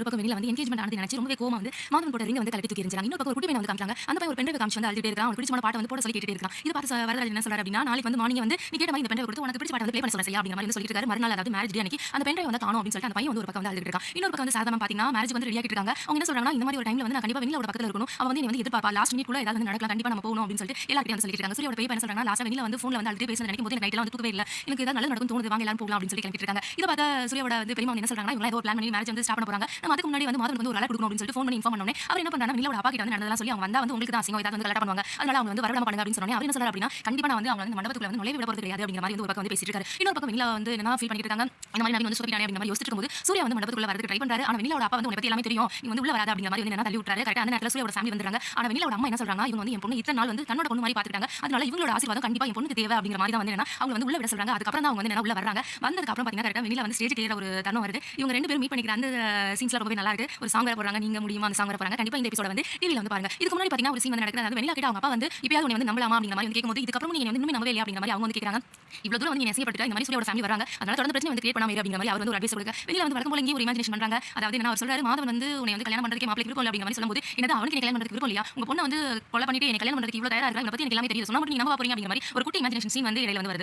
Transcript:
ஒரு பக்கம் வெளியில வந்து என்கேஜ்மெண்ட் ஆனது நினைச்சு ரொம்பவே கோவமா வந்து மாதவன் போட்ட ரிங்க வந்து கழட்டி தூக்கி எறிஞ்சாங்க. இன்னொரு பக்கம் ஒரு குட்டி பையனை வந்து காமிச்சாங்க. அந்த பையன் ஒரு பென் டிரைவ காமிச்சு வந்து அழுதுட்டே இருக்கான். அவனுக்கு பிடிச்சமான பாட்ட வந்து போட சொல்லி கேட்டுட்டே இருக்கான். இத பார்த்து வரதராஜன் என்ன சொல்றாரு அப்படின்னா, நாளைக்கு வந்து மார்னிங் வந்து நீ கேட்ட மாதிரி இந்த பென் டிரைவ கொடுத்து உனக்கு பிடிச்ச பாட்ட வந்து ப்ளே பண்ண சொல்றேன் சரியா அப்படிங்கிற மாதிரி வந்து சொல்லிட்டு இருக்காரு. மறுநாள் அதாவது மேரேஜ் டே அன்னைக்கு அந்த பென் டிரைவ வந்து காணோம் அப்படின்னு சொல்லிட்டு அந்த பையன் வந்து ஒரு பக்கம் வந்து அழுதுட்டு இருக்கான். இன்னொரு பக்கம் வந்து சாதாரணமா பாத்தீங்கன்னா மேரேஜ் வந்து ரெடி ஆகிட்டு இருக்காங்க. அவங்க என்ன சொல்றாங்கன்னா இந்த மாதிரி ஒரு டைம்ல வந்து நான் கண்டிப்பா வெண்ணிலாவோட பக்கத்துல இருக்கணும். அவ வந்து என்னை வந்து எதிர்பார்ப்பா. லாஸ்ட் மினிட் குள்ள ஏதாவது வந்து நடக்கலாம். கண்டிப்பா நம்ம போகணும் அப்படின்னு சொல்லிட்டு எல்லார்கிட்டயும் வந்து சொல்லிட்டு இருக்காங்க. சூர்யாவோட பெரிய பையன் என்ன சொல்றாங்கன்னா லாஸ்டா வெண்ணிலா வந்து போன்ல வந்து அழுதுட்டே பேசுறது நினைக்கும் போது எனக்கு நைட்ல வந்து தூக்கவே இல்ல. எனக்கு ஏதாவது நல்லது நடக்கும் தோணுது வாங்க எல்லாரும் போகலாம் அப்படின்னு சொல்லி கிளம்பிட்டு இருக்காங்க. இத பார்த்த சூர்யாவோட வந்து பெரியம்மா வந்து என்ன சொல்றாங்கன்னா இவங்க ஏதோ பிளான் பண்ணி மேரேஜ் வந்து ஸ்டார்ட் பண்ண போறாங்க. நம்ம அதுக்கு முன்னாடி வந்து மாதவனுக்கு வந்து ஒரு அலர்ட் கொடுக்கணும் அப்படின்னு சொல்லிட்டு ஃபோன் பண்ணி இன்ஃபார்ம் பண்ணோனே அவர் என்ன பண்றாருன்னா வெண்ணிலாவோட அப்பா கிட்ட வந்து நடந்ததெல்லாம் சொல்லி அவங்க வந்தா வந்து உங்களுக்கு தான் அசிங்கம் ஏதாவது வந்து கலட்ட பண்ணுவாங்க. அதனால அவங்க வந்து வரவிடாம பண்ணுங்க அப்படின்னு சொன்னோனே அவர் என்ன சொல்றாரு அப்படின்னா கண்டிப்பா நான் வந்து அவங்க வந்து மண்டபத்துக்குள்ள வந்து நுழைய விட போறது கிடையாது அப்படிங்கிற மாதிரி வந்து ஒரு பக்கம் வந்து பேசிட்டு இருக்காரு. இன்னொரு பக்கம் வெண்ணிலா வந்து என்ன ஃபீல் பண்ணிட்டு இருக்காங்க. இந்த மாதிரி நவீன் வந்து சொதப்பிட்டானே அப்படிங்கிற மாதிரி யோசிச்சிட்டு இருக்கும்போது சூர்யா வந்து மண்டபத்துக்குள்ள வரதுக்கு ட்ரை பண்றாரு. ஆனா வெண்ணிலாவோட அப்பா வந்து உன்னை பத்தி எல்லாமே தெரியும். நீ வந்து உள்ள வராத அப்படிங்கிற மாதிரி வந்து என்ன தள்ளி விட்டுறாரு. கரெக்ட்டா அந்த நேரத்துல சூர்யாவோட ஃபேமிலி வந்துறாங்க. ஆனா வெண்ணிலாவோட அம்மா என்ன சொல்றாங்கன்னா இவங்க வந்து என் பொண்ணு இத்தனை நாள் வந்து தன்னோட பொண்ணு மாதிரி பாத்துக்கிட்டாங்க. அதனால இவங்களோட ஆசீர்வாதம் கண்டிப்பா என் பொண்ணுக்கு தேவை அப்படிங்கிற மாதிரி தான் வந்து என்ன அவங்க வந்து உள்ள விட சொல்றாங்க. அதுக்கு அப்புறம் தான் அவங்க வந்து என்ன உள்ள வர்றாங்க. வந்ததுக்கு அப்புறம் பாத்தீங்கன்னா கரெக்ட்டா வெண்ணிலா வந்து ஸ்டேஜ்க்கு ஏற ஒரு தருணம் வருது. இவங்க ரெண்டு பேரும் மீட் பண்ணிக்கிற அந்த சீன்ஸ்லாம் ரொம்பவே நல்லா இருக்கு. ஒரு சாங் வேற போடுறாங்க. நீங்க முடியுமா அந்த சாங் வேற போறாங்க. கண்டிப்பா இந்த எபிசோட வந்து டிவில வந்து பாருங்க. இதுக்கு முன்னாடி பாத்தீங்கன்னா ஒரு சீன் வந்து நடக்குது. அதாவது வெண்ணிலா கிட்ட அவங்க அப்பா வந்து இப்பயாவது உன்னை வந்து நம்பலாமா அப்படிங்கிற மாதிரி வந்து கேட்கும்போது இதுக்கு அப்புறம் நீ வந்து இன்னுமே நம்பவே இல்லையா அப்படிங்கிற மாதிரி அவங்க வந்து கேக்குறாங்க. இவ்வளவு தூரம் வந்து நீ அசிங்கப்பட்டுட்ட இந்த மாதிரி சூர்யாவோட ஃபேமிலி வராங்க. அதனால தொடர்ந்து பிரச்சனை வந்து கிரியேட் பண்ணாம இரு அப்படிங்கிற மாதிரி அவர் வந்து ஒரு அட்வைஸ் கொடுக்க வெண்ணிலா வந்து வழக்கம் போல இங்கே ஒரு இமேஜினேஷன் பண்றாங்க. அதாவது என்ன அவர் சொல்றாரு மாதவன் வந்து உன்னை வந்து கல்யாணம் பண்றதுக்கே மாப்பிள்ளை விருப்பம் இல்ல அப்படிங்கிற மாதிரி சொல்லும்போது என்னது அவனுக்கு நீ கல்யாணம் பண்றதுக்கு விருப்பம் இல்லையா உங்க பொண்ணை வந்து கொலை பண்ணிட்டு என்னை கல்யாணம் பண்றதுக்கு இவ்வளவு தயாரா இருக்கா இவளை பத்தி எனக்கு எல்லாமே தெரியும் சொன்னா மட்டும் நீ நம்ப போறீங்க அப்படிங்கிற மாதிரி ஒரு குட்டி இமேஜினேஷன் சீன் வந்து இடையில வந்து வருது.